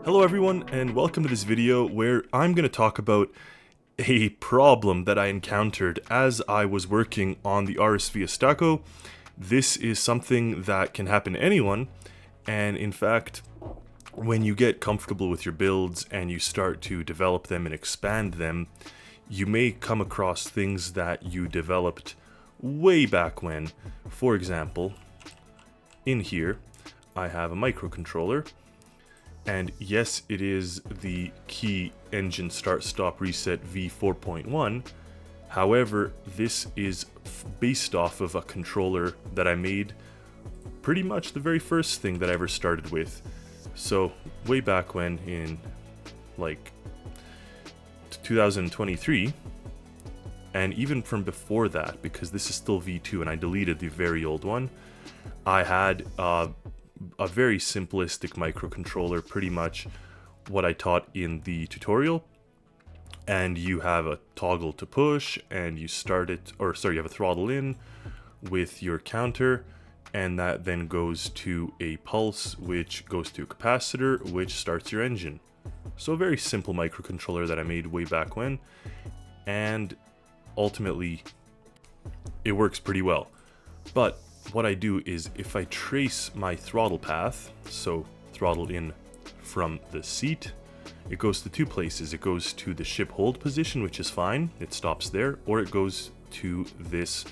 Hello everyone, and welcome to this video where I'm going to talk about a problem that I encountered as I was working on the R.S.V. Astako. This is something that can happen to anyone, and in fact, when you get comfortable with your builds and you start to develop them and expand them, you may come across things that you developed way back when. For example, in here, I have a microcontroller. And yes, it is the key engine start stop reset v4.1. However, this is based off of a controller that I made pretty much the very first thing that I ever started with. So way back when in like 2023, and even from before that, because this is still v2 and I deleted the very old one, I had a very simplistic microcontroller, pretty much what I taught in the tutorial. And you have a toggle to push, and you start it, or sorry, you have a throttle in with your counter, and that then goes to a pulse, which goes to a capacitor, which starts your engine. So a very simple microcontroller that I made way back when, and ultimately it works pretty well. But what I do is if I trace my throttle path, so throttle in from the seat, it goes to two places. It goes to the ship hold position, which is fine, it stops there, or it goes to this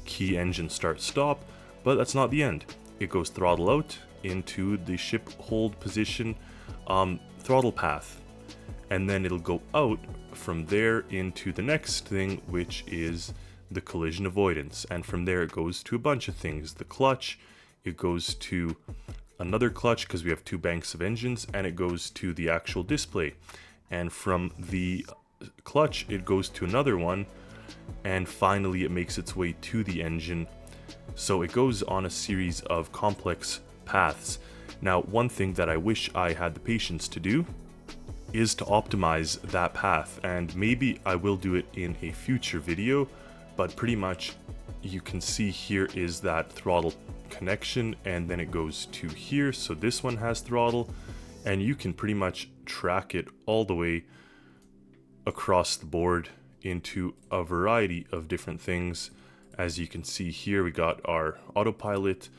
key engine start stop, but that's not the end. It goes throttle out into the ship hold position throttle path, and then it'll go out from there into the next thing, which is the collision avoidance, and from there it goes to a bunch of things. The clutch, it goes to another clutch because we have two banks of engines, and it goes to the actual display, and from the clutch it goes to another one, and finally it makes its way to the engine. So it goes on a series of complex paths. Now, one thing that I wish I had the patience to do is to optimize that path, and maybe I will do it in a future video. But pretty much you can see here is that throttle connection, and then it goes to here. So this one has throttle, and you can pretty much track it all the way across the board into a variety of different things. As you can see here, we got our autopilot,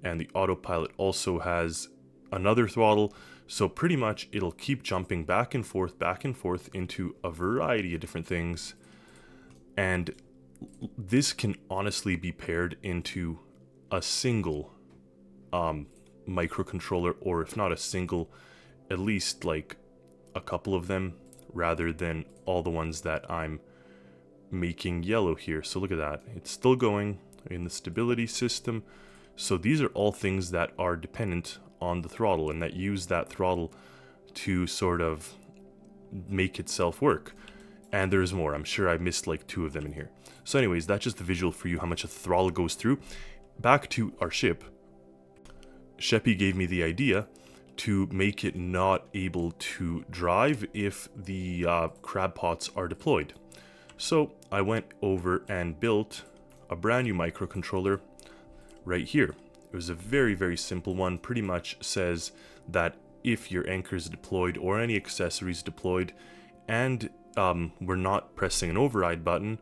and the autopilot also has another throttle. So pretty much it'll keep jumping back and forth into a variety of different things. And this can honestly be paired into a single microcontroller, or if not a single, at least like a couple of them, rather than all the ones that I'm making yellow here. So look at that, it's still going in the stability system. So these are all things that are dependent on the throttle and that use that throttle to sort of make itself work. And there's more. I'm sure I missed like two of them in here. So anyways, that's just the visual for you, how much a throttle goes through. Back to our ship. Sheppy gave me the idea to make it not able to drive if the crab pots are deployed. So I went over and built a brand new microcontroller right here. It was a very, very simple one. Pretty much says that if your anchor is deployed or any accessories deployed, and we're not pressing an override button,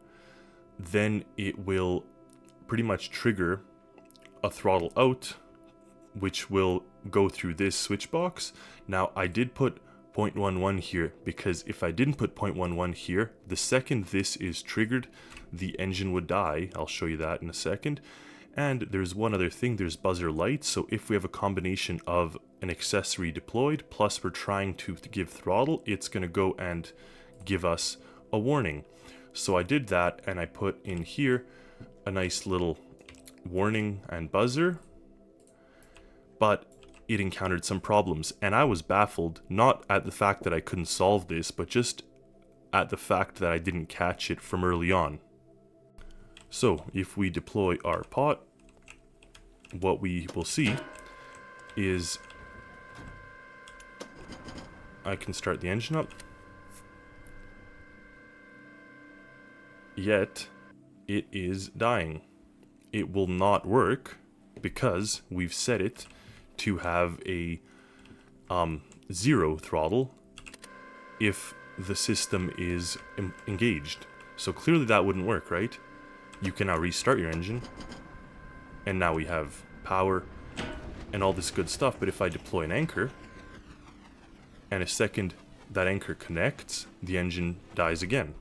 then it will pretty much trigger a throttle out, which will go through this switch box. Now, I did put 0.11 here because if I didn't put 0.11 here, the second this is triggered, the engine would die. I'll show you that in a second. And there's one other thing, there's buzzer lights. So if we have a combination of an accessory deployed plus we're trying to give throttle, it's going to go and give us a warning. So I did that, and I put in here a nice little warning and buzzer, but it encountered some problems, and I was baffled, not at the fact that I couldn't solve this, but just at the fact that I didn't catch it from early on. So if we deploy our pot, what we will see is I can start the engine up, yet it is dying. It will not work because we've set it to have a zero throttle if the system is engaged. So clearly that wouldn't work, right? You can now restart your engine, and now we have power and all this good stuff. But if I deploy an anchor, and a second that anchor connects, the engine dies again.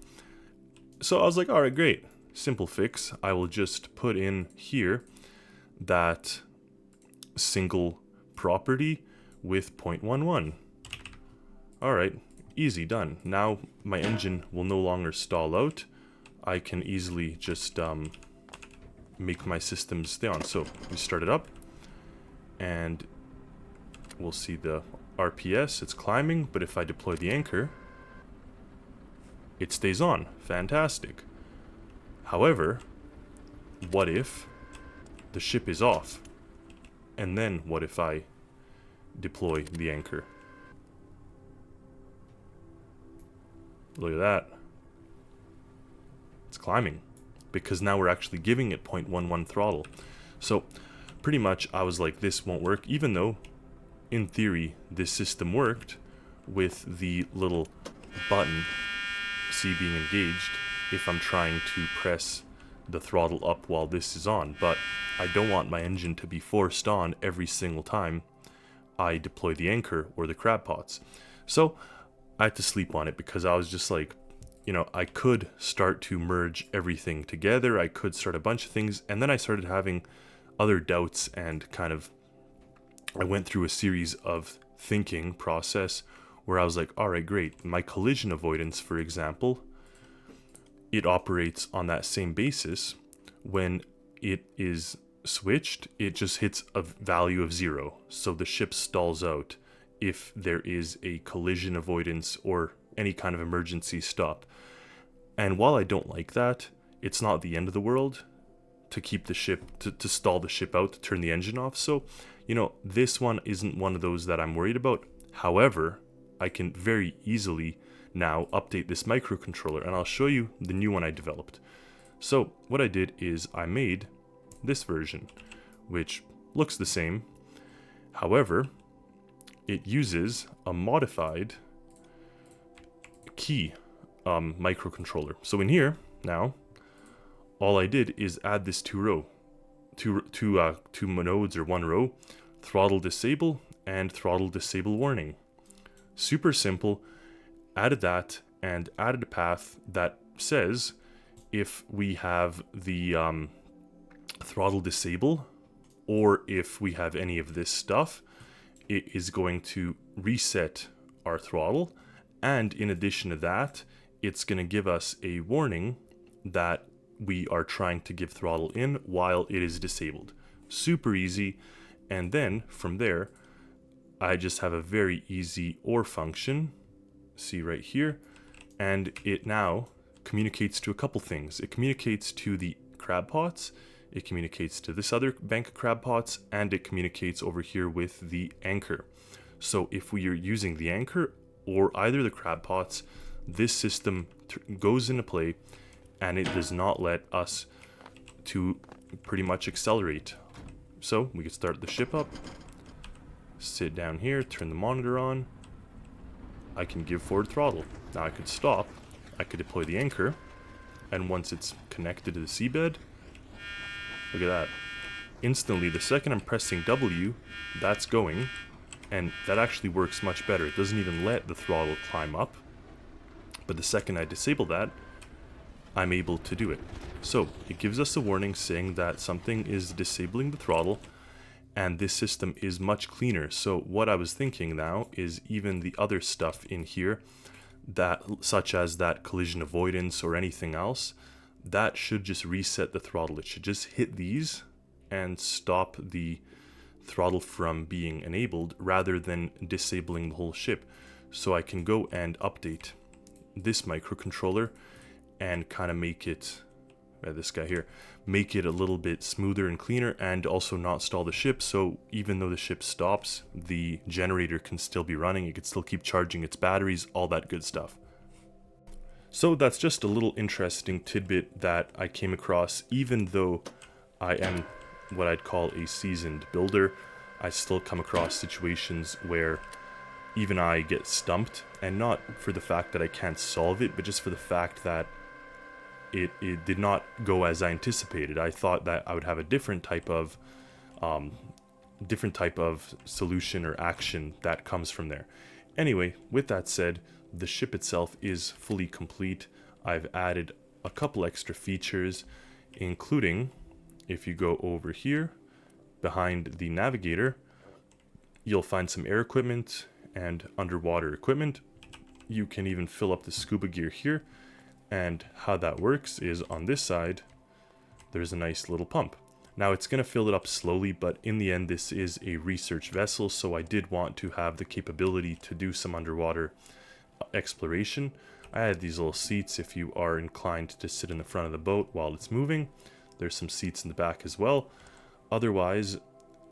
So I was like, alright, great. Simple fix. I will just put in here that single property with 0.11. Alright, easy, done. Now my engine will no longer stall out. I can easily just make my system stay on. So we start it up, and we'll see the RPS, it's climbing, but if I deploy the anchor, it stays on. Fantastic. However, what if the ship is off? And then what if I deploy the anchor? Look at that. It's climbing, because now we're actually giving it 0.11 throttle. So pretty much I was like, this won't work, even though in theory this system worked with the little button, see, being engaged if I'm trying to press the throttle up while this is on. But I don't want my engine to be forced on every single time I deploy the anchor or the crab pots. So I had to sleep on it, because I was just like, you know, I could start to merge everything together, I could start a bunch of things, and then I started having other doubts, and kind of I went through a series of thinking process where I was like, alright, great, my collision avoidance, for example, it operates on that same basis. When it is switched, it just hits a value of 0, so the ship stalls out if there is a collision avoidance or any kind of emergency stop. And while I don't like that, it's not the end of the world to keep the ship, to stall the ship out, to turn the engine off. So, you know, this one isn't one of those that I'm worried about. However, I can very easily now update this microcontroller, and I'll show you the new one I developed. So what I did is I made this version, which looks the same. However, it uses a modified key microcontroller. So in here now, all I did is add this two nodes, or one row, throttle disable and throttle disable warning. Super simple. Added that, and added a path that says if we have the throttle disable, or if we have any of this stuff, it is going to reset our throttle. And in addition to that, it's going to give us a warning that we are trying to give throttle in while it is disabled. Super easy. And then from there, I just have a very easy OR function, see right here, and it now communicates to a couple things. It communicates to the crab pots, it communicates to this other bank of crab pots, and it communicates over here with the anchor. So if we are using the anchor or either the crab pots, this system goes into play, and it does not let us to pretty much accelerate. So we could start the ship up, sit down here, turn the monitor on, I can give forward throttle. Now I could stop, I could deploy the anchor, and once it's connected to the seabed, look at that. Instantly, the second I'm pressing W, that's going, and that actually works much better. It doesn't even let the throttle climb up, but the second I disable that, I'm able to do it. So it gives us a warning saying that something is disabling the throttle, and this system is much cleaner. So what I was thinking now is even the other stuff in here, that such as that collision avoidance or anything else, that should just reset the throttle. It should just hit these and stop the throttle from being enabled rather than disabling the whole ship. So I can go and update this microcontroller and kind of make it, this guy here, make it a little bit smoother and cleaner, and also not stall the ship. So even though the ship stops, the generator can still be running, it can still keep charging its batteries, all that good stuff. So that's just a little interesting tidbit that I came across. Even though I am what I'd call a seasoned builder, I still come across situations where even I get stumped, and not for the fact that I can't solve it, but just for the fact that it did not go as I anticipated. I thought that I would have a different type of solution or action that comes from there. Anyway, with that said, the ship itself is fully complete. I've added a couple extra features, including, if you go over here behind the navigator, you'll find some air equipment and underwater equipment. You can even fill up the scuba gear here, and how that works is on this side there's a nice little pump. Now it's going to fill it up slowly, but in the end this is a research vessel, so I did want to have the capability to do some underwater exploration. I added these little seats if you are inclined to sit in the front of the boat while it's moving. There's some seats in the back as well. Otherwise,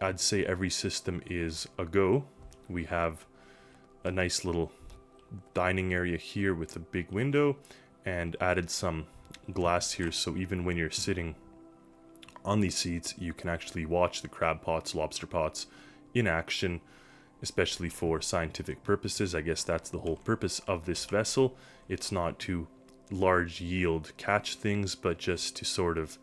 I'd say every system is a go. We have a nice little dining area here with a big window, and added some glass here, so even when you're sitting on these seats you can actually watch the crab pots, lobster pots in action, especially for scientific purposes. I guess that's the whole purpose of this vessel. It's not to large yield catch things, but just to sort of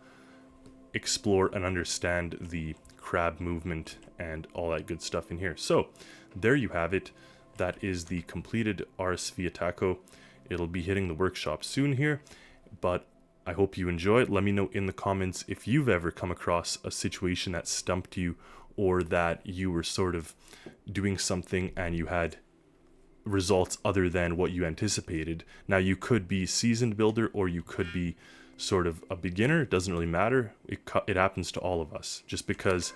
explore and understand the crab movement and all that good stuff in here. So there you have it. That is the completed R.S.V. Astako. It'll be hitting the workshop soon here, but I hope you enjoy it. Let me know in the comments if you've ever come across a situation that stumped you, or that you were sort of doing something and you had results other than what you anticipated. Now, you could be seasoned builder or you could be sort of a beginner. It doesn't really matter. It happens to all of us, just because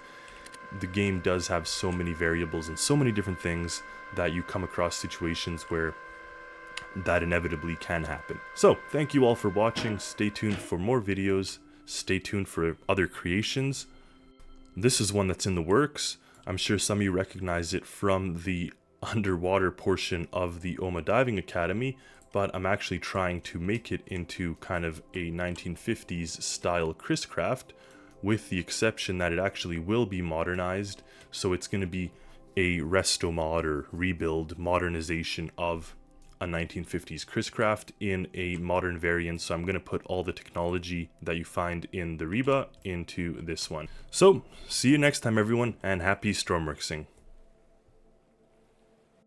the game does have so many variables and so many different things that you come across situations where that inevitably can happen. So thank you all for watching. Stay tuned for more videos. Stay tuned for other creations. This is one that's in the works. I'm sure some of you recognize it from the underwater portion of the OMA Diving Academy, but I'm actually trying to make it into kind of a 1950s style Chris craft, with the exception that it actually will be modernized. So it's going to be a resto mod or rebuild modernization of a 1950s Chris craft in a modern variant. So I'm going to put all the technology that you find in the Reba into this one. So see you next time everyone, and happy Stormworksing.